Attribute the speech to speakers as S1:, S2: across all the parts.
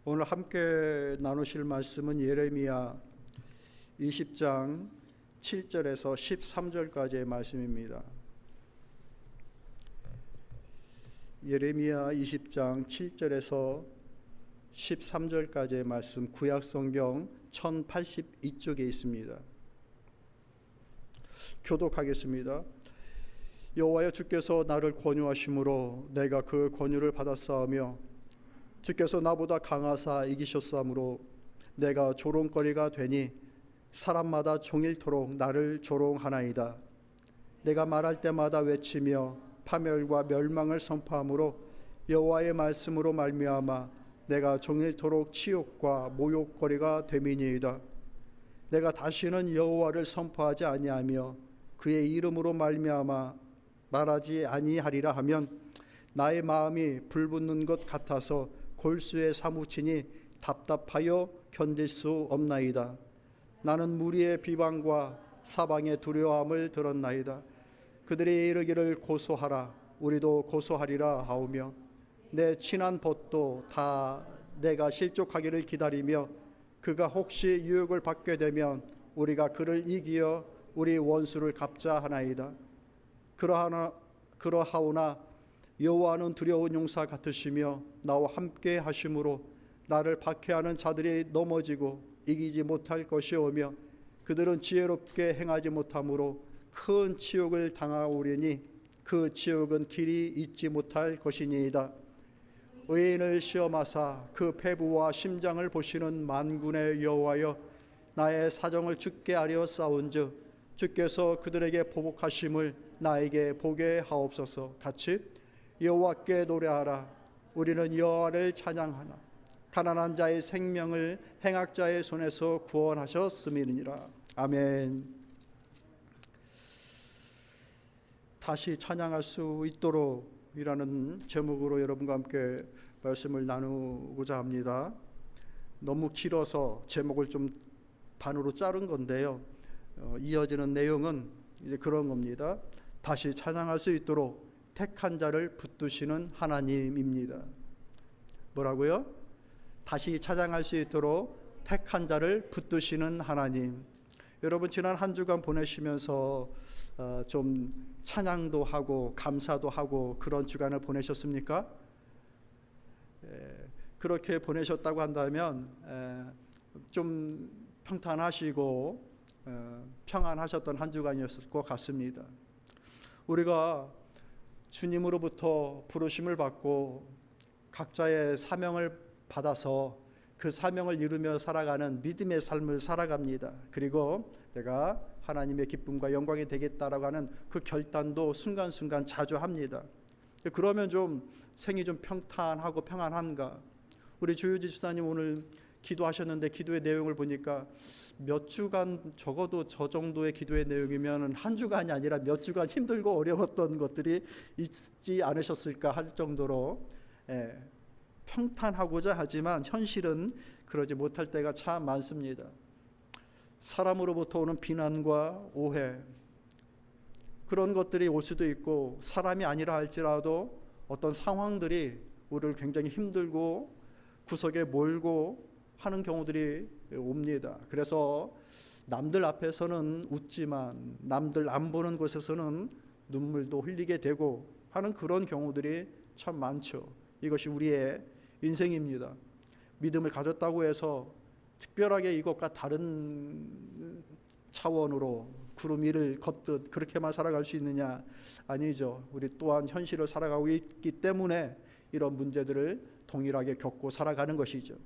S1: 오늘 함께 나누실 말씀은 예레미야 20장 7절에서 13절까지의 말씀입니다. 예레미야 20장 7절에서 13절까지의 말씀, 구약성경 1082쪽에 있습니다. 교독하겠습니다. 여호와여, 주께서 나를 권유하심으로 내가 그 권유를 받았사오며 주께서 나보다 강하사 이기셨사오므로 내가 조롱거리가 되니 사람마다 종일토록 나를 조롱하나이다. 내가 말할 때마다 외치며 파멸과 멸망을 선포하므로 여호와의 말씀으로 말미암아 내가 종일토록 치욕과 모욕거리가 됨이니이다. 내가 다시는 여호와를 선포하지 아니하며 그의 이름으로 말미암아 말하지 아니하리라 하면 나의 마음이 불붙는 것 같아서 골수에 사무치니 답답하여 견딜 수 없나이다. 나는 무리의 비방과 사방의 두려움을 들었나이다. 그들이 이르기를 고소하라, 우리도 고소하리라 하오며 내 친한 벗도 다 내가 실족하기를 기다리며 그가 혹시 유혹을 받게 되면 우리가 그를 이기어 우리 원수를 갚자 하나이다. 그러하오나 여호와는 두려운 용사 같으시며 나와 함께 하심으로 나를 박해하는 자들이 넘어지고 이기지 못할 것이오며 그들은 지혜롭게 행하지 못하므로 큰 치욕을 당하오리니 그 치욕은 길이 잊지 못할 것이니이다. 의인을 시험하사 그 배부와 심장을 보시는 만군의 여호와여, 나의 사정을 주께 아뢰었사온즉 주께서 그들에게 보복하심을 나에게 보게 하옵소서. 같이 여호와께 노래하라. 우리는 여호와를 찬양하나. 가난한 자의 생명을 행악자의 손에서 구원하셨음이니라. 아멘. 다시 찬양할 수 있도록 이라는 제목으로 여러분과 함께 말씀을 나누고자 합니다. 너무 길어서 제목을 좀 반으로 자른 건데요. 이어지는 내용은 이제 그런 겁니다. 다시 찬양할 수 있도록 택한 자를 붙드시는 하나님입니다. 뭐라고요? 다시 찬양할 수 있도록 택한 자를 붙드시는 하나님. 여러분, 지난 한 주간 보내시면서 좀 찬양도 하고 감사도 하고 그런 주간을 보내셨습니까? 그렇게 보내셨다고 한다면 좀 평탄하시고 평안하셨던 한 주간이었을 것 같습니다. 우리가 주님으로부터 부르심을 받고 각자의 사명을 받아서 그 사명을 이루며 살아가는 믿음의 삶을 살아갑니다. 그리고 내가 하나님의 기쁨과 영광이 되겠다라고 하는 그 결단도 순간순간 자주 합니다. 그러면 좀 생이 좀 평탄하고 평안한가? 우리 조유지 집사님 오늘 기도하셨는데 기도의 내용을 보니까 몇 주간, 적어도 저 정도의 기도의 내용이면 한 주간이 아니라 몇 주간 힘들고 어려웠던 것들이 있지 않으셨을까 할 정도로 평탄하고자 하지만 현실은 그러지 못할 때가 참 많습니다. 사람으로부터 오는 비난과 오해, 그런 것들이 올 수도 있고, 사람이 아니라 할지라도 어떤 상황들이 우리를 굉장히 힘들고 구석에 몰고 하는 경우들이 옵니다. 그래서 남들 앞에서는 웃지만 남들 안 보는 곳에서는 눈물도 흘리게 되고 하는 그런 경우들이 참 많죠. 이것이 우리의 인생입니다. 믿음을 가졌다고 해서 특별하게 이것과 다른 차원으로 구름 위를 걷듯 그렇게만 살아갈 수 있느냐? 아니죠. 우리 또한 현실을 살아가고 있기 때문에 이런 문제들을 동일하게 겪고 살아가는 것이죠.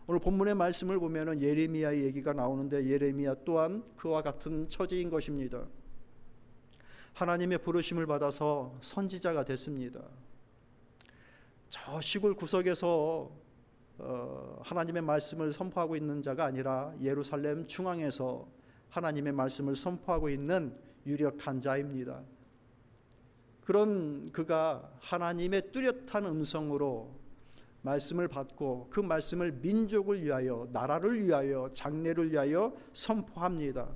S1: 오늘 본문의 말씀을 보면 예레미야의 얘기가 나오는데 예레미야 또한 그와 같은 처지인 것입니다. 하나님의 부르심을 받아서 선지자가 됐습니다. 저 시골 구석에서 하나님의 말씀을 선포하고 있는 자가 아니라 예루살렘 중앙에서 하나님의 말씀을 선포하고 있는 유력한 자입니다. 그런 그가 하나님의 뚜렷한 음성으로 말씀을 받고 그 말씀을 민족을 위하여, 나라를 위하여, 장래를 위하여 선포합니다.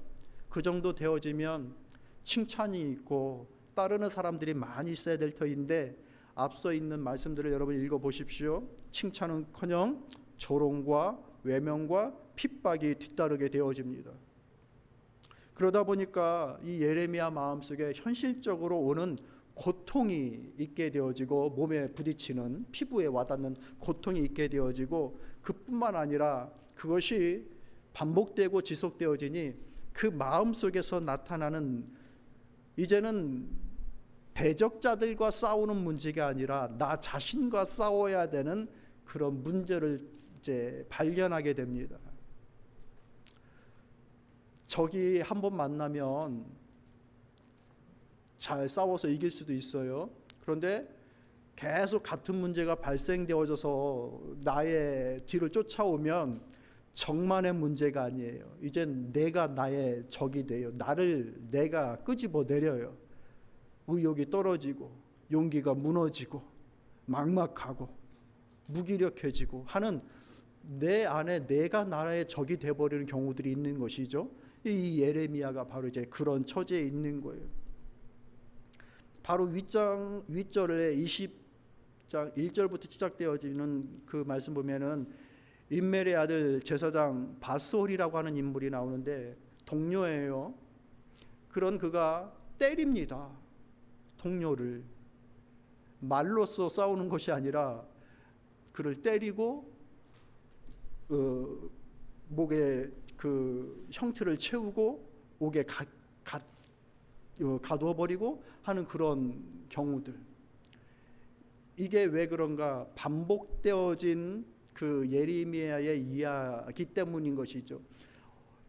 S1: 그 정도 되어지면 칭찬이 있고 따르는 사람들이 많이 있어야 될 터인데 앞서 있는 말씀들을 여러분 읽어보십시오. 칭찬은커녕 조롱과 외면과 핍박이 뒤따르게 되어집니다. 그러다 보니까 이 예레미야 마음속에 현실적으로 오는 고통이 있게 되어지고, 몸에 부딪히는, 피부에 와닿는 고통이 있게 되어지고, 그뿐만 아니라 그것이 반복되고 지속되어지니 그 마음속에서 나타나는, 이제는 대적자들과 싸우는 문제가 아니라 나 자신과 싸워야 되는 그런 문제를 이제 발견하게 됩니다. 적이 한번 만나면 잘 싸워서 이길 수도 있어요. 그런데 계속 같은 문제가 발생되어져서 나의 뒤를 쫓아오면 적만의 문제가 아니에요. 이젠 내가 나의 적이 돼요. 나를 내가 끄집어 내려요. 의욕이 떨어지고 용기가 무너지고 막막하고 무기력해지고 하는, 내 안에 내가 나의 적이 되어버리는 경우들이 있는 것이죠. 이 예레미야가 바로 이제 그런 처지에 있는 거예요. 바로 윗절에 20장 1절부터 시작되어지는 그 말씀 보면은 임멜의 아들 제사장 바스홀이라고 하는 인물이 나오는데 동료예요. 그런 그가 때립니다. 동료를 말로써 싸우는 것이 아니라 그를 때리고 목에 그 형틀을 채우고 옥에 가두어 버리고 하는 그런 경우들. 이게 왜 그런가? 반복되어진 그 예레미야의 이야기 때문인 것이죠.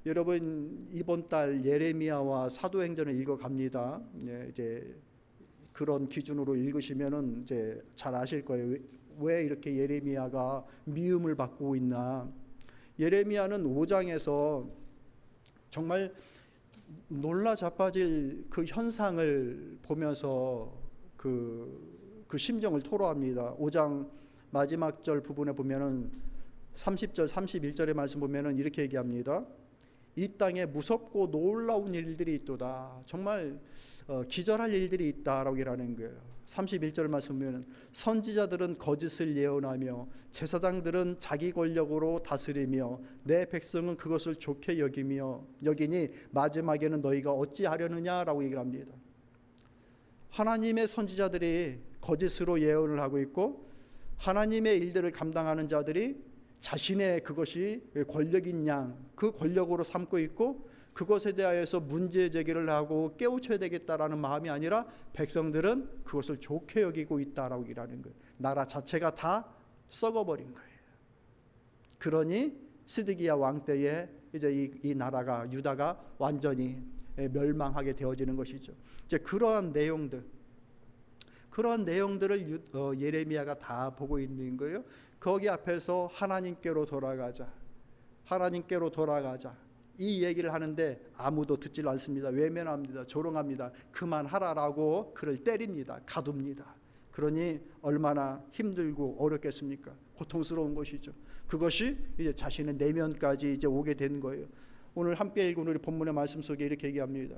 S1: 여러분 이번 달 예레미야와 사도행전을 읽어갑니다. 이제 그런 기준으로 읽으시면은 이제 잘 아실 거예요. 왜 이렇게 예레미야가 미움을 받고 있나? 예레미야는 5장에서 정말 놀라 자빠질 그 현상을 보면서 그 심정을 토로합니다. 5장 마지막 절 부분에 보면은 30절 31절의 말씀 보면은 이렇게 얘기합니다. 이 땅에 무섭고 놀라운 일들이 있도다. 정말 기절할 일들이 있다라고 얘기하는 거예요. 31절 말씀 보면 선지자들은 거짓을 예언하며 제사장들은 자기 권력으로 다스리며 내 백성은 그것을 좋게 여기니 마지막에는 너희가 어찌하려느냐라고 얘기를 합니다. 하나님의 선지자들이 거짓으로 예언을 하고 있고 하나님의 일들을 감당하는 자들이 자신의 그것이 권력인 양 그 권력으로 삼고 있고 그것에 대하여서 문제 제기를 하고 깨우쳐야 되겠다라는 마음이 아니라 백성들은 그것을 좋게 여기고 있다라고 얘기하는 거예요. 나라 자체가 다 썩어버린 거예요. 그러니 시드기야 왕 때에 이제 이 나라가 유다가 완전히 멸망하게 되어지는 것이죠. 이제 그러한 내용들을 예레미야가 다 보고 있는 거예요. 거기 앞에서 하나님께로 돌아가자. 이 얘기를 하는데 아무도 듣질 않습니다. 외면합니다. 조롱합니다. 그만하라라고 그를 때립니다. 가둡니다. 그러니 얼마나 힘들고 어렵겠습니까? 고통스러운 것이죠. 그것이 이제 자신의 내면까지 이제 오게 된 거예요. 오늘 함께 읽은 우리 본문의 말씀 속에 이렇게 얘기합니다.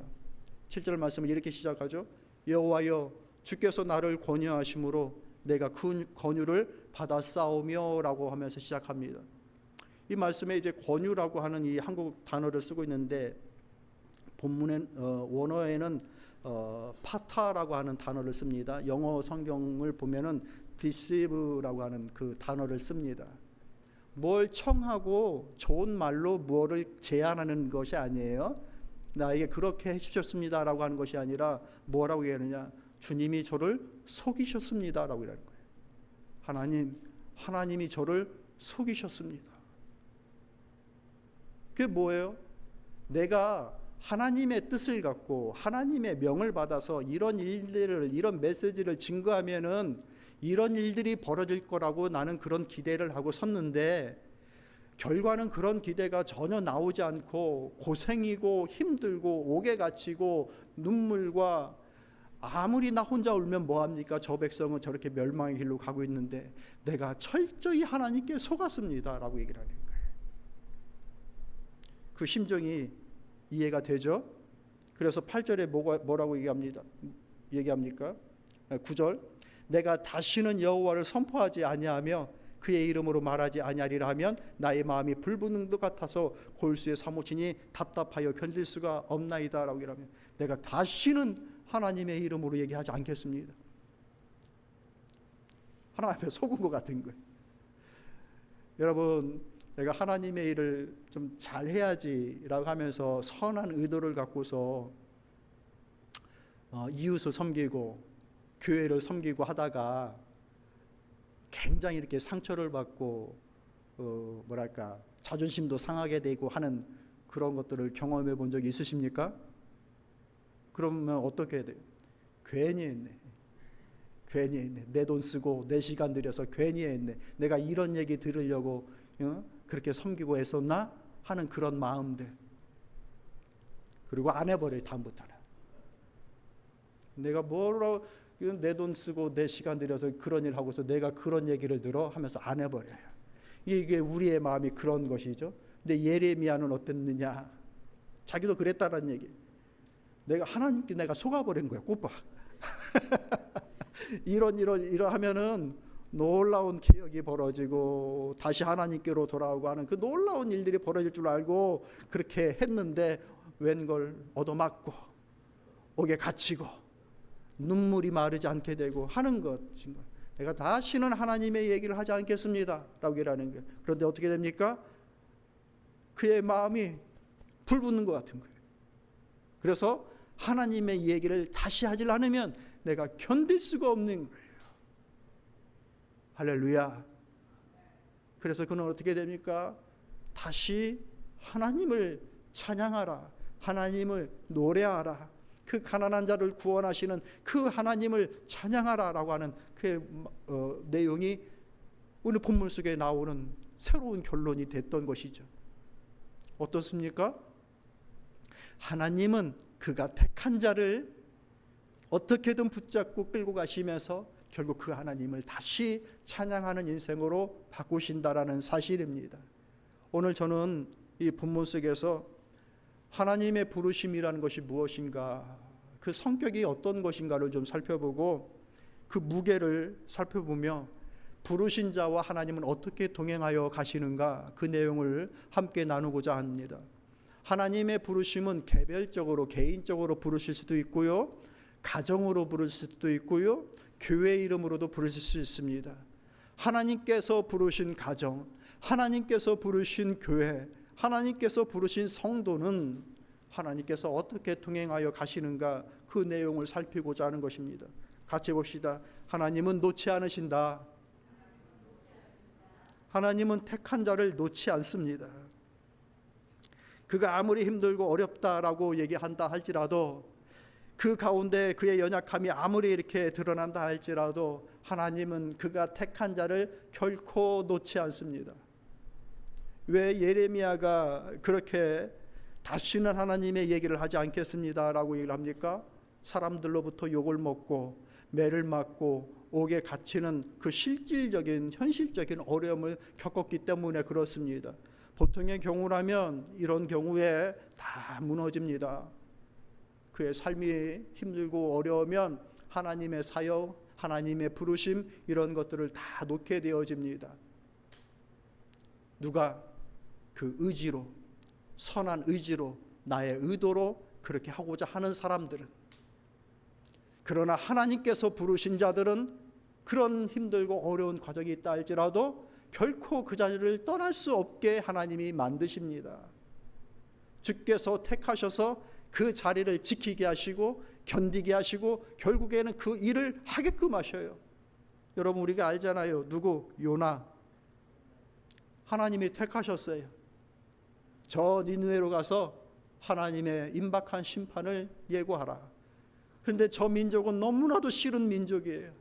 S1: 7절 말씀을 이렇게 시작하죠. 여호와여 주께서 나를 권유하심으로 내가 그 권유를 받았사오며 라고 하면서 시작합니다. 이 말씀에 이제 권유라고 하는 이 한국 단어를 쓰고 있는데 본문의 원어에는 파타라고 하는 단어를 씁니다. 영어 성경을 보면은 deceive라고 하는 그 단어를 씁니다. 뭘 청하고 좋은 말로 무엇을 제안하는 것이 아니에요. 나에게 그렇게 해주셨습니다라고 하는 것이 아니라 뭐라고 얘기하느냐? 주님이 저를 속이셨습니다라고 얘기하는 거예요. 하나님이 저를 속이셨습니다. 그게 뭐예요? 내가 하나님의 뜻을 갖고 하나님의 명을 받아서 이런 메시지를 증거하면은 이런 일들이 벌어질 거라고 나는 그런 기대를 하고 섰는데 결과는 그런 기대가 전혀 나오지 않고 고생이고 힘들고 옥에 갇히고 눈물과 아무리 나 혼자 울면 뭐합니까? 저 백성은 저렇게 멸망의 길로 가고 있는데 내가 철저히 하나님께 속았습니다 라고 얘기를 하는 거예요. 그 심정이 이해가 되죠? 그래서 8절에 뭐라고 얘기합니까? 9절 내가 다시는 여호와를 선포하지 아니하며 그의 이름으로 말하지 아니하리라 하면 나의 마음이 불붙는 것 같아서 골수에 사무치니 답답하여 견딜 수가 없나이다 라고 이러면 내가 다시는 하나님의 이름으로 얘기하지 않겠습니다. 하나님 앞에 속은 것 같은 거예요. 여러분, 내가 하나님의 일을 좀 잘해야지라고 하면서 선한 의도를 갖고서 이웃을 섬기고 교회를 섬기고 하다가 굉장히 이렇게 상처를 받고 자존심도 상하게 되고 하는 그런 것들을 경험해 본 적이 있으십니까? 그러면 어떻게 해야 돼요? 괜히 했네. 내 돈 쓰고 내 시간 들여서 괜히 했네. 내가 이런 얘기 들으려고 그렇게 섬기고 애썼나? 하는 그런 마음들. 그리고 안 해버려요. 다음부터는. 내가 뭐로 내 돈 쓰고 내 시간 들여서 그런 일 하고서 내가 그런 얘기를 들어 하면서 안 해버려요. 이게 우리의 마음이 그런 것이죠. 근데 예레미야는 어땠느냐? 자기도 그랬다는 얘기. 내가 하나님께 내가 속아버린 거야. 꼬박. 이런 하면은 놀라운 기억이 벌어지고 다시 하나님께로 돌아오고 하는 그 놀라운 일들이 벌어질 줄 알고 그렇게 했는데 웬걸 얻어맞고 옥에 갇히고 눈물이 마르지 않게 되고 하는 것인 거예요. 내가 다시는 하나님의 얘기를 하지 않겠습니다 라고 일하는 거예요. 그런데 어떻게 됩니까? 그의 마음이 불붙는 것 같은 거예요. 그래서 하나님의 얘기를 다시 하질 않으면 내가 견딜 수가 없는 거예요. 할렐루야. 그래서 그는 어떻게 됩니까? 다시 하나님을 찬양하라. 하나님을 노래하라. 그 가난한 자를 구원하시는 그 하나님을 찬양하라 라고 하는 그 내용이 오늘 본문 속에 나오는 새로운 결론이 됐던 것이죠. 어떻습니까? 하나님은 그가 택한 자를 어떻게든 붙잡고 끌고 가시면서 결국 그 하나님을 다시 찬양하는 인생으로 바꾸신다라는 사실입니다. 오늘 저는 이 본문 속에서 하나님의 부르심이라는 것이 무엇인가, 그 성격이 어떤 것인가를 좀 살펴보고 그 무게를 살펴보며 부르신 자와 하나님은 어떻게 동행하여 가시는가, 그 내용을 함께 나누고자 합니다. 하나님의 부르심은 개별적으로 개인적으로 부르실 수도 있고요, 가정으로 부르실 수도 있고요, 교회 이름으로도 부르실 수 있습니다. 하나님께서 부르신 가정, 하나님께서 부르신 교회, 하나님께서 부르신 성도는 하나님께서 어떻게 동행하여 가시는가, 그 내용을 살피고자 하는 것입니다. 같이 봅시다. 하나님은 놓지 않으신다. 하나님은 택한 자를 놓지 않습니다. 그가 아무리 힘들고 어렵다라고 얘기한다 할지라도, 그 가운데 그의 연약함이 아무리 이렇게 드러난다 할지라도 하나님은 그가 택한 자를 결코 놓지 않습니다. 왜 예레미야가 그렇게 다시는 하나님의 얘기를 하지 않겠습니다 라고 얘기를 합니까? 사람들로부터 욕을 먹고 매를 맞고 옥에 갇히는 그 실질적인 현실적인 어려움을 겪었기 때문에 그렇습니다. 보통의 경우라면 이런 경우에 다 무너집니다. 그의 삶이 힘들고 어려우면 하나님의 사역, 하나님의 부르심, 이런 것들을 다 놓게 되어집니다. 누가 그 의지로, 선한 의지로, 나의 의도로 그렇게 하고자 하는 사람들은, 그러나 하나님께서 부르신 자들은 그런 힘들고 어려운 과정이 있다 할지라도 결코 그 자리를 떠날 수 없게 하나님이 만드십니다. 주께서 택하셔서 그 자리를 지키게 하시고 견디게 하시고 결국에는 그 일을 하게끔 하셔요. 여러분, 우리가 알잖아요. 누구? 요나. 하나님이 택하셨어요. 저 니느웨로 가서 하나님의 임박한 심판을 예고하라. 그런데 저 민족은 너무나도 싫은 민족이에요.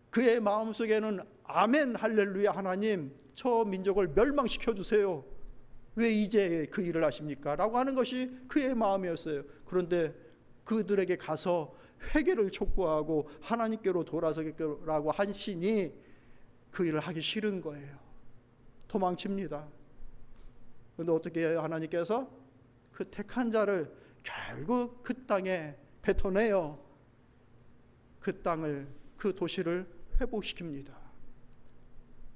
S1: 그의 마음속에는 아멘 할렐루야, 하나님 저 민족을 멸망시켜 주세요. 왜 이제 그 일을 하십니까? 라고 하는 것이 그의 마음이었어요. 그런데 그들에게 가서 회개를 촉구하고 하나님께로 돌아서겠라고 하시니 그 일을 하기 싫은 거예요. 도망칩니다. 그런데 어떻게 해요? 하나님께서 그 택한 자를 결국 그 땅에 뱉어내어 그 땅을, 그 도시를 회복시킵니다.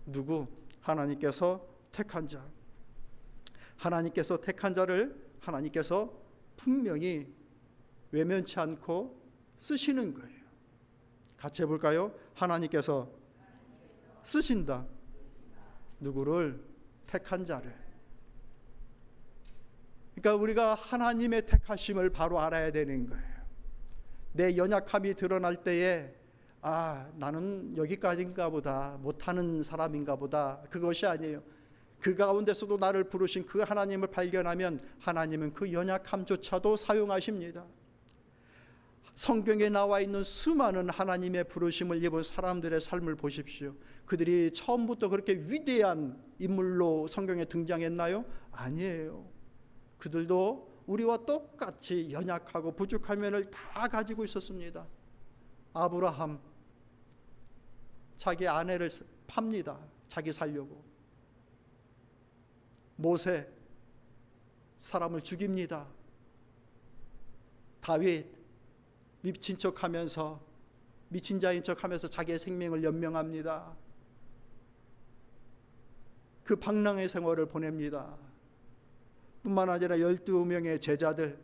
S1: 누구? 하나님께서 택한 자. 하나님께서 택한 자를 하나님께서 분명히 외면치 않고 쓰시는 거예요. 같이 해볼까요? 하나님께서 쓰신다. 누구를? 택한 자를. 그러니까 우리가 하나님의 택하심을 바로 알아야 되는 거예요. 내 연약함이 드러날 때에 나는 여기까지인가 보다, 못하는 사람인가 보다, 그것이 아니에요. 그 가운데서도 나를 부르신 그 하나님을 발견하면 하나님은 그 연약함조차도 사용하십니다. 성경에 나와 있는 수많은 하나님의 부르심을 입은 사람들의 삶을 보십시오. 그들이 처음부터 그렇게 위대한 인물로 성경에 등장했나요? 아니에요. 그들도 우리와 똑같이 연약하고 부족한 면을 다 가지고 있었습니다. 아브라함, 자기 아내를 팝니다. 자기 살려고. 모세, 사람을 죽입니다. 다윗, 미친 척하면서, 미친 자인 척하면서 자기의 생명을 연명합니다. 그 방랑의 생활을 보냅니다. 뿐만 아니라 12명의 제자들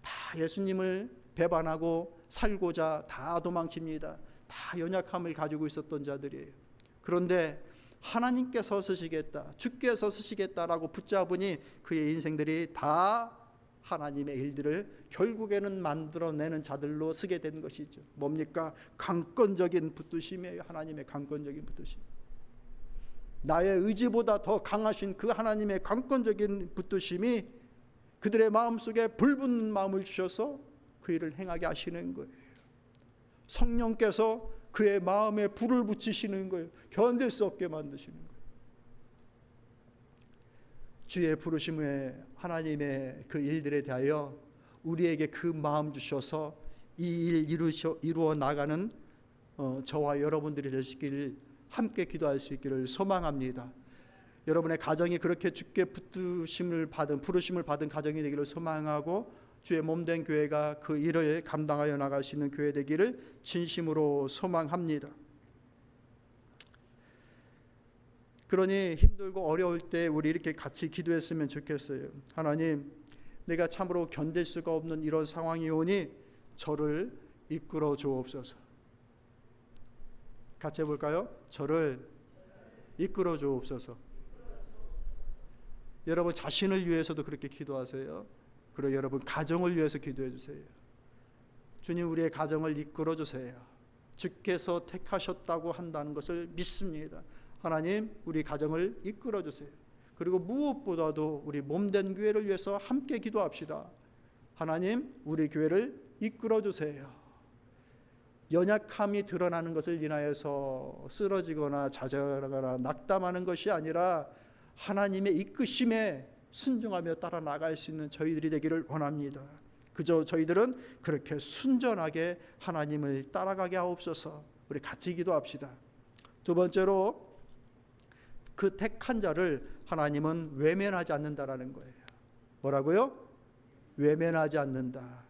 S1: 다 예수님을 배반하고 살고자 다 도망칩니다. 다 연약함을 가지고 있었던 자들이에요. 그런데 하나님께서 쓰시겠다, 주께서 쓰시겠다라고 붙잡으니 그의 인생들이 다 하나님의 일들을 결국에는 만들어내는 자들로 쓰게 된 것이죠. 뭡니까? 강권적인 붙드심이에요. 하나님의 강권적인 붙드심. 나의 의지보다 더 강하신 그 하나님의 강권적인 붙드심이 그들의 마음속에 불붙는 마음을 주셔서 그 일을 행하게 하시는 거예요. 성령께서 그의 마음에 불을 붙이시는 거예요. 견딜 수 없게 만드시는 거예요. 주의 부르심에 하나님의 그 일들에 대하여 우리에게 그 마음 주셔서 이 일 이루어 나가는 저와 여러분들이 되시길, 함께 기도할 수 있기를 소망합니다. 여러분의 가정이 그렇게 주께 부르심을 받은 가정이 되기를 소망하고, 주의 몸된 교회가 그 일을 감당하여 나갈 수 있는 교회 되기를 진심으로 소망합니다. 그러니 힘들고 어려울 때 우리 이렇게 같이 기도했으면 좋겠어요. 하나님, 내가 참으로 견딜 수가 없는 이런 상황이 오니 저를 이끌어 주옵소서. 같이 해볼까요? 저를 이끌어 주옵소서. 여러분 자신을 위해서도 그렇게 기도하세요. 그리고 여러분 가정을 위해서 기도해 주세요. 주님, 우리의 가정을 이끌어 주세요. 주께서 택하셨다고 한다는 것을 믿습니다. 하나님, 우리 가정을 이끌어 주세요. 그리고 무엇보다도 우리 몸된 교회를 위해서 함께 기도합시다. 하나님, 우리 교회를 이끌어 주세요. 연약함이 드러나는 것을 인하여서 쓰러지거나 좌절하거나 낙담하는 것이 아니라 하나님의 이끄심에 순종하며 따라 나갈 수 있는 저희들이 되기를 원합니다. 그저 저희들은 그렇게 순전하게 하나님을 따라가게 하옵소서. 우리 같이 기도합시다. 두 번째로, 그 택한 자를 하나님은 외면하지 않는다라는 거예요. 뭐라고요? 외면하지 않는다.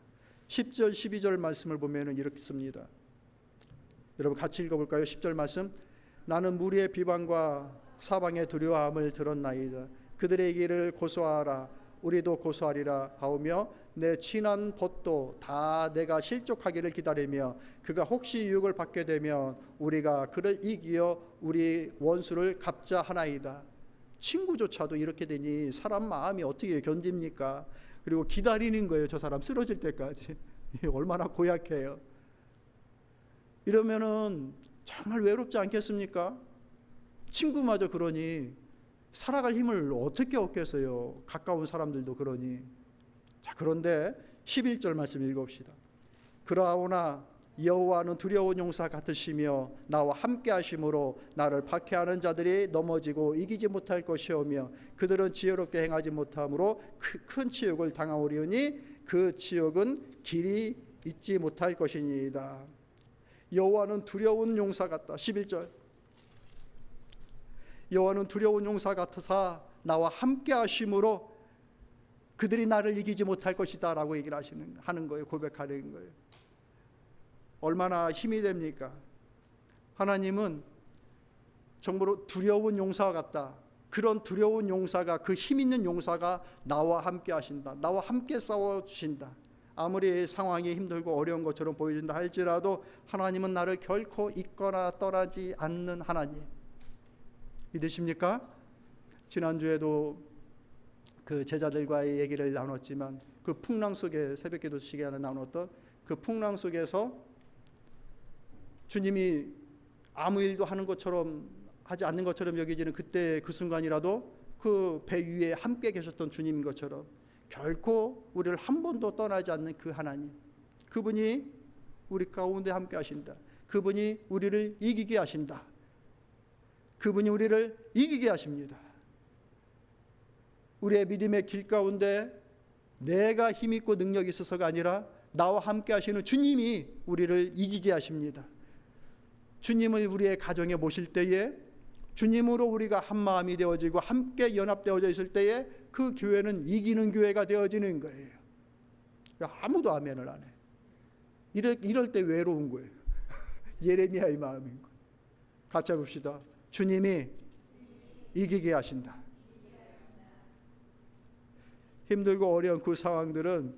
S1: 10절 12절 말씀을 보면 이렇게 씁니다. 여러분 같이 읽어볼까요? 10절 말씀. 나는 무리의 비방과 사방의 두려움을 들었나이다. 그들의 길을 고소하라. 우리도 고소하리라 하오며 내 친한 벗도 다 내가 실족하기를 기다리며 그가 혹시 유혹을 받게 되면 우리가 그를 이기어 우리 원수를 갚자 하나이다. 친구조차도 이렇게 되니 사람 마음이 어떻게 견딥니까? 그리고 기다리는 거예요. 저 사람 쓰러질 때까지. 얼마나 고약해요. 이러면은 정말 외롭지 않겠습니까? 친구마저 그러니 살아갈 힘을 어떻게 얻겠어요? 가까운 사람들도 그러니. 자, 그런데 11절 말씀 읽읍시다. 그러하오나 여호와는 두려운 용사 같으시며 나와 함께 하심으로 나를 박해하는 자들이 넘어지고 이기지 못할 것이오며 그들은 지혜롭게 행하지 못함으로 큰 치욕을 당하오리니 그 치욕은 길이 잊지 못할 것이니이다. 여호와는 두려운 용사 같다. 11절. 여호와는 두려운 용사 같으사 나와 함께 하심으로 그들이 나를 이기지 못할 것이다 라고 얘기를 하는 거예요. 고백하는 거예요. 얼마나 힘이 됩니까? 하나님은 정말로 두려운 용사와 같다. 그런 두려운 용사가, 그 힘 있는 용사가 나와 함께 하신다. 나와 함께 싸워주신다. 아무리 상황이 힘들고 어려운 것처럼 보여진다 할지라도 하나님은 나를 결코 잊거나 떠나지 않는 하나님. 믿으십니까? 지난주에도 그 제자들과의 얘기를 나눴지만 그 풍랑 속에, 새벽기도 시간에 나눴던 그 풍랑 속에서 주님이 아무 일도 하지 않는 것처럼 여기지는 그때 그 순간이라도 그 배 위에 함께 계셨던 주님인 것처럼 결코 우리를 한 번도 떠나지 않는 그 하나님, 그분이 우리 가운데 함께 하신다. 그분이 우리를 이기게 하신다. 그분이 우리를 이기게 하십니다. 우리의 믿음의 길 가운데 내가 힘있고 능력이 있어서가 아니라 나와 함께 하시는 주님이 우리를 이기게 하십니다. 주님을 우리의 가정에 모실 때에, 주님으로 우리가 한 마음이 되어지고 함께 연합되어져 있을 때에 그 교회는 이기는 교회가 되어지는 거예요. 아무도 아멘을 안 해. 이럴 때 외로운 거예요. 예레미야의 마음인 거예요. 같이 해봅시다. 주님이 이기게 하신다. 힘들고 어려운 그 상황들은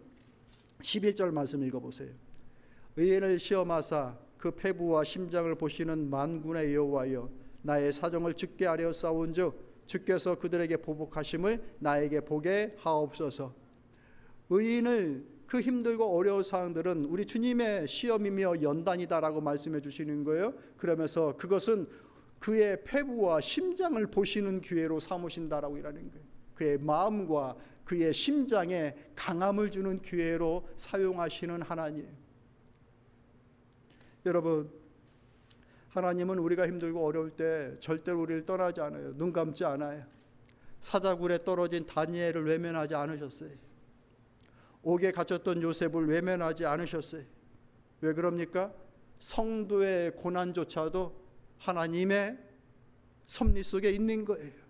S1: 11절 말씀 읽어보세요. 의인을 시험하사 그 폐부와 심장을 보시는 만군의 여호와여, 나의 사정을 주께 아뢰어 싸운즉 주께서 그들에게 보복하심을 나에게 보게 하옵소서. 의인을, 그 힘들고 어려운 상황들은 우리 주님의 시험이며 연단이다라고 말씀해 주시는 거예요. 그러면서 그것은 그의 폐부와 심장을 보시는 기회로 삼으신다라고 이라는 거예요. 그의 마음과 그의 심장에 강함을 주는 기회로 사용하시는 하나님. 여러분, 하나님은 우리가 힘들고 어려울 때 절대로 우리를 떠나지 않아요. 눈 감지 않아요. 사자굴에 떨어진 다니엘을 외면하지 않으셨어요. 옥에 갇혔던 요셉을 외면하지 않으셨어요. 왜 그럽니까? 성도의 고난조차도 하나님의 섭리 속에 있는 거예요.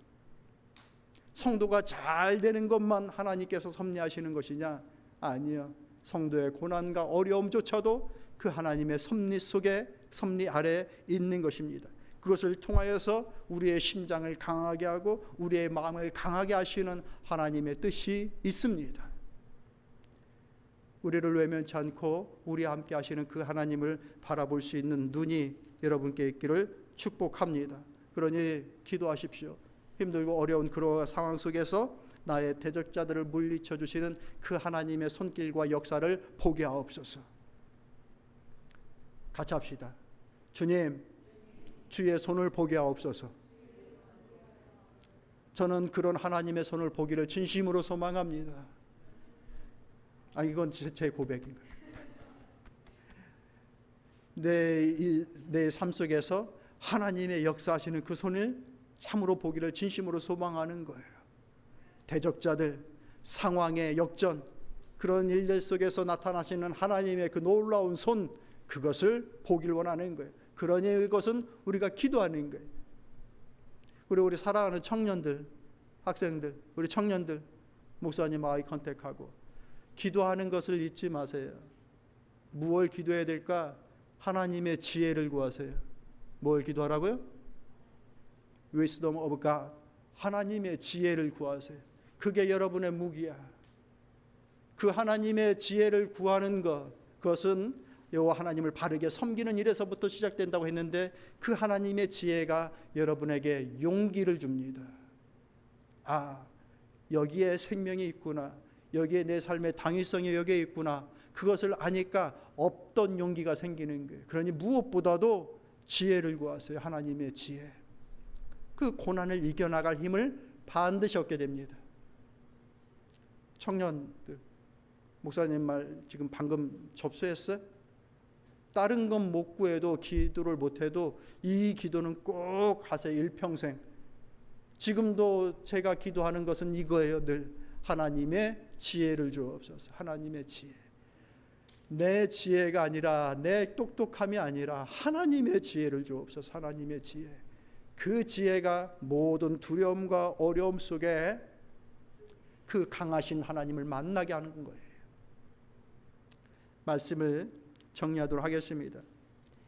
S1: 성도가 잘 되는 것만 하나님께서 섭리하시는 것이냐? 아니요. 성도의 고난과 어려움조차도 그 하나님의 섭리 속에, 섭리 아래 있는 것입니다. 그것을 통하여서 우리의 심장을 강하게 하고 우리의 마음을 강하게 하시는 하나님의 뜻이 있습니다. 우리를 외면치 않고 우리와 함께 하시는 그 하나님을 바라볼 수 있는 눈이 여러분께 있기를 축복합니다. 그러니 기도하십시오. 힘들고 어려운 그런 상황 속에서 나의 대적자들을 물리쳐 주시는 그 하나님의 손길과 역사를 보게 하옵소서. 같이 합시다. 주님, 주의 손을 보게 하옵소서. 저는 그런 하나님의 손을 보기를 진심으로 소망합니다. 이건 제 고백인 거예요. 내 삶 속에서 하나님의 역사하시는 그 손을 참으로 보기를 진심으로 소망하는 거예요. 대적자들, 상황의 역전, 그런 일들 속에서 나타나시는 하나님의 그 놀라운 손, 그것을 보길 원하는 거예요. 그러니 이것은 우리가 기도하는 거예요. 우리 사랑하는 청년들, 학생들, 우리 청년들, 목사님 아이 컨택하고 기도하는 것을 잊지 마세요. 무엇을 기도해야 될까? 하나님의 지혜를 구하세요. 뭘 기도하라고요? Wisdom of God. 하나님의 지혜를 구하세요. 그게 여러분의 무기야. 그 하나님의 지혜를 구하는 것, 그것은 여호와 하나님을 바르게 섬기는 일에서부터 시작된다고 했는데, 그 하나님의 지혜가 여러분에게 용기를 줍니다. 여기에 생명이 있구나, 여기에 내 삶의 당위성이 여기에 있구나, 그것을 아니까 없던 용기가 생기는 거예요. 그러니 무엇보다도 지혜를 구하세요. 하나님의 지혜. 그 고난을 이겨나갈 힘을 반드시 얻게 됩니다. 청년들, 목사님 말 지금 방금 접수했어요? 다른 건 못 구해도, 기도를 못해도 이 기도는 꼭 하세요. 일평생. 지금도 제가 기도하는 것은 이거예요. 늘 하나님의 지혜를 주옵소서. 하나님의 지혜. 내 지혜가 아니라, 내 똑똑함이 아니라 하나님의 지혜를 주옵소서. 하나님의 지혜. 그 지혜가 모든 두려움과 어려움 속에 그 강하신 하나님을 만나게 하는 거예요. 말씀을 정리하도록 하겠습니다.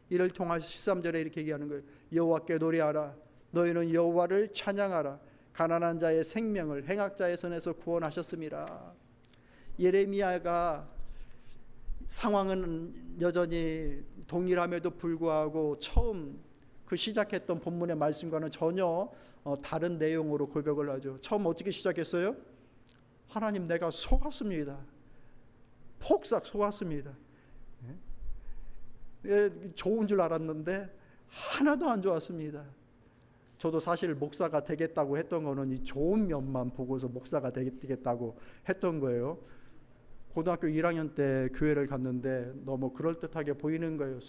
S1: 이를 통해서 13절에 이렇게 얘기하는 거예요. 여호와께 노래하라. 너희는 여호와를 찬양하라. 가난한 자의 생명을 행악자의 손에서 구원하셨습니다. 예레미야가 상황은 여전히 동일함에도 불구하고 처음 그 시작했던 본문의 말씀과는 전혀 다른 내용으로 고백을 하죠. 처음 어떻게 시작했어요? 하나님, 내가 속았습니다. 폭삭 속았습니다. 좋은 줄 알았는데 하나도 안 좋았습니다. 저도 사실 목사가 되겠다고 했던 거는 이 좋은 면만 보고서 목사가 되겠다고 했던 거예요. 고등학교 1학년 때 교회를 갔는데 너무 그럴듯하게 보이는 거예요.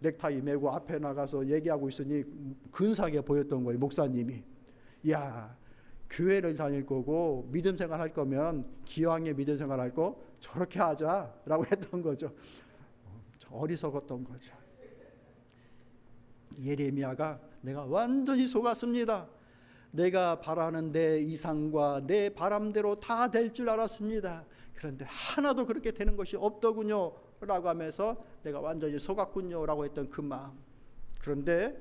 S1: 넥타이 메고 앞에 나가서 얘기하고 있으니 근사하게 보였던 거예요. 목사님이. 야, 교회를 다닐 거고 믿음 생활 할 거면 기왕에 믿음 생활 할 거 저렇게 하자라고 했던 거죠. 어리석었던 거죠. 예레미야가 내가 완전히 속았습니다. 내가 바라는 내 이상과 내 바람대로 다 될 줄 알았습니다. 그런데 하나도 그렇게 되는 것이 없더군요 라고 하면서 내가 완전히 속았군요 라고 했던 그 마음. 그런데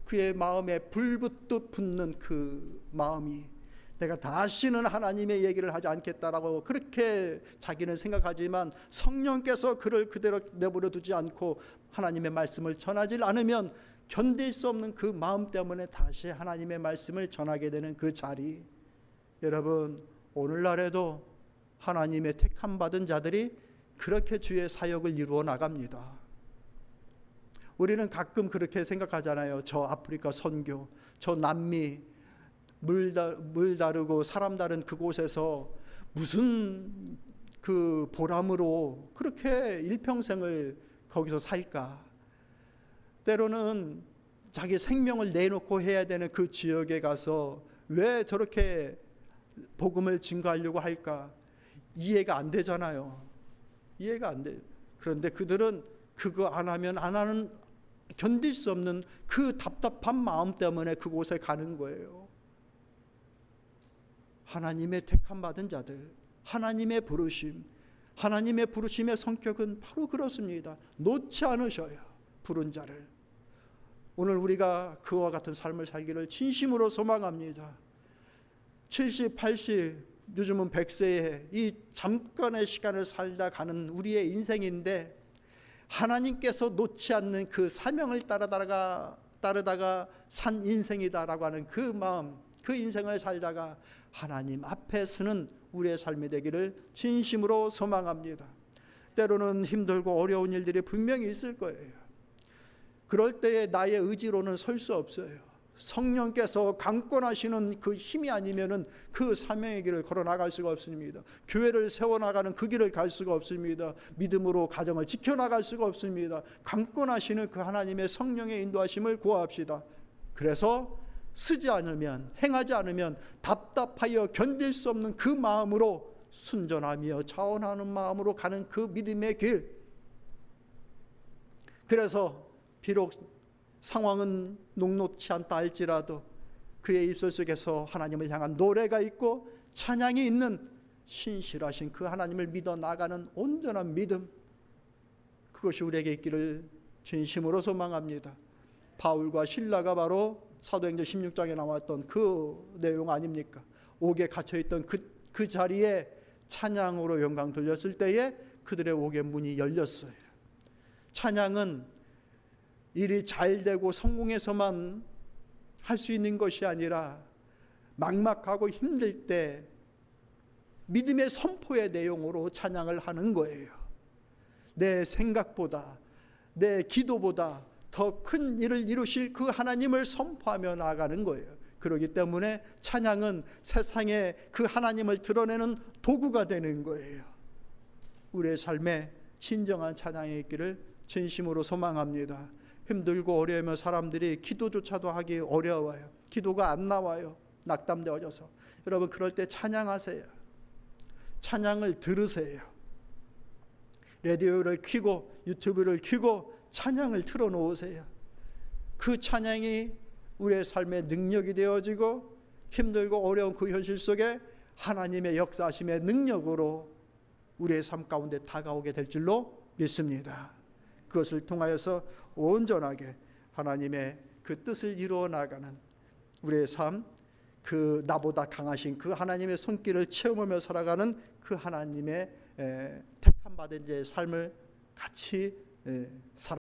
S1: 그의 마음에 불붙듯 붙는 그 마음이 내가 다시는 하나님의 얘기를 하지 않겠다라고 그렇게 자기는 생각하지만 성령께서 그를 그대로 내버려 두지 않고 하나님의 말씀을 전하지 않으면 견딜 수 없는 그 마음 때문에 다시 하나님의 말씀을 전하게 되는 그 자리. 여러분, 오늘날에도 하나님의 택함 받은 자들이 그렇게 주의 사역을 이루어 나갑니다. 우리는 가끔 그렇게 생각하잖아요. 저 아프리카 선교, 저 남미, 물 다르고 사람 다른 그곳에서 무슨 그 보람으로 그렇게 일평생을 거기서 살까? 때로는 자기 생명을 내놓고 해야 되는 그 지역에 가서 왜 저렇게 복음을 증거하려고 할까? 이해가 안 되잖아요. 이해가 안 돼요. 그런데 그들은 그거 안 하면 안 하는, 견딜 수 없는 그 답답한 마음 때문에 그곳에 가는 거예요. 하나님의 택함 받은 자들, 하나님의 부르심, 하나님의 부르심의 성격은 바로 그렇습니다. 놓지 않으셔야 부른 자를. 오늘 우리가 그와 같은 삶을 살기를 진심으로 소망합니다. 70, 80, 요즘은 100세에 이 잠깐의 시간을 살다 가는 우리의 인생인데 하나님께서 놓지 않는 그 사명을 따르다가 산 인생이다라고 하는 그 마음, 그 인생을 살다가 하나님 앞에 서는 우리의 삶이 되기를 진심으로 소망합니다. 때로는 힘들고 어려운 일들이 분명히 있을 거예요. 그럴 때에 나의 의지로는 설 수 없어요. 성령께서 강권하시는 그 힘이 아니면은 그 사명의 길을 걸어 나갈 수가 없습니다. 교회를 세워나가는 그 길을 갈 수가 없습니다. 믿음으로 가정을 지켜나갈 수가 없습니다. 강권하시는 그 하나님의 성령의 인도하심을 구합시다. 그래서 쓰지 않으면, 행하지 않으면 답답하여 견딜 수 없는 그 마음으로 순전하며 자원하는 마음으로 가는 그 믿음의 길. 그래서 비록 상황은 녹록치 않다 할지라도 그의 입술 속에서 하나님을 향한 노래가 있고 찬양이 있는 신실하신 그 하나님을 믿어 나가는 온전한 믿음, 그것이 우리에게 있기를 진심으로 소망합니다. 바울과 실라가 바로 사도행전 16장에 나왔던 그 내용 아닙니까? 옥에 갇혀있던 그 자리에 찬양으로 영광 돌렸을 때에 그들의 옥의 문이 열렸어요. 찬양은 일이 잘 되고 성공해서만 할 수 있는 것이 아니라 막막하고 힘들 때 믿음의 선포의 내용으로 찬양을 하는 거예요. 내 생각보다, 내 기도보다 더 큰 일을 이루실 그 하나님을 선포하며 나아가는 거예요. 그렇기 때문에 찬양은 세상에 그 하나님을 드러내는 도구가 되는 거예요. 우리의 삶에 진정한 찬양이 있기를 진심으로 소망합니다. 힘들고 어려우면 사람들이 기도조차도 하기 어려워요. 기도가 안 나와요. 낙담되어져서. 여러분, 그럴 때 찬양하세요. 찬양을 들으세요. 라디오를 켜고 유튜브를 켜고 찬양을 틀어놓으세요. 그 찬양이 우리의 삶의 능력이 되어지고 힘들고 어려운 그 현실 속에 하나님의 역사하심의 능력으로 우리의 삶 가운데 다가오게 될 줄로 믿습니다. 그것을 통하여서 온전하게 하나님의 그 뜻을 이루어 나가는 우리의 삶, 그 나보다 강하신 그 하나님의 손길을 체험하며 살아가는 그 하나님의 택함 받은 자의 삶을 같이 살아